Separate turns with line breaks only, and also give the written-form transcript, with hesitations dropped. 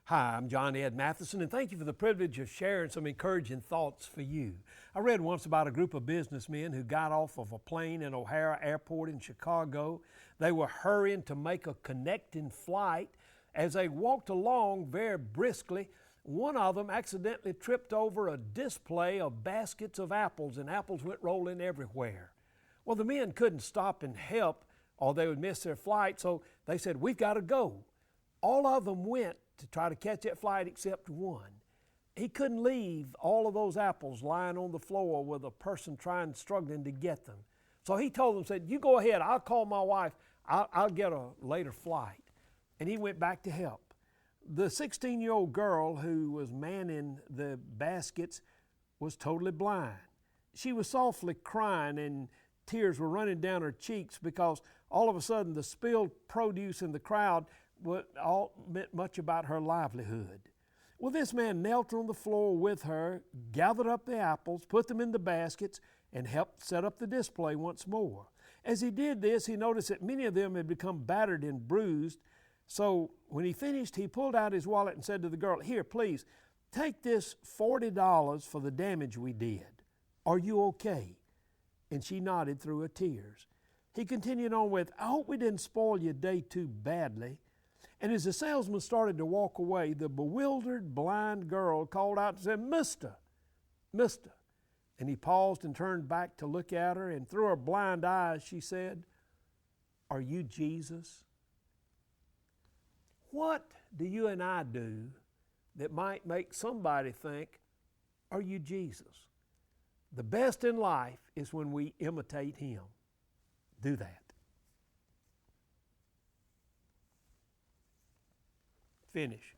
Hi, I'm John Ed Mathison, and thank you for the privilege of sharing some encouraging thoughts for you. I read once about a group of businessmen who got off of a plane in O'Hare Airport in Chicago. They were hurrying to make a connecting flight. As they walked along very briskly, one of them accidentally tripped over a display of baskets of apples, and apples went rolling everywhere. Well, the men couldn't stop and help, or they would miss their flight, so they said, "We've got to go." All of them went to try to catch that flight except one. He couldn't leave all of those apples lying on the floor with a person struggling to get them. So he told them, said, "You go ahead, I'll call my wife, I'll get a later flight." And he went back to help. The 16-year-old girl who was manning the baskets was totally blind. She was softly crying and tears were running down her cheeks because all of a sudden the spilled produce in the crowd all meant much about her livelihood. Well, this man knelt on the floor with her, gathered up the apples, put them in the baskets, and helped set up the display once more. As he did this, he noticed that many of them had become battered and bruised. So when he finished, he pulled out his wallet and said to the girl, "Here, please, take this $40 for the damage we did. Are you okay?" And she nodded through her tears. He continued on with, "I hope we didn't spoil your day too badly." And as the salesman started to walk away, the bewildered blind girl called out and said, "Mister, Mister." And he paused and turned back to look at her, and through her blind eyes she said, "Are you Jesus?" What do you and I do that might make somebody think, "Are you Jesus?" The best in life is when we imitate Him. Do that. Finish.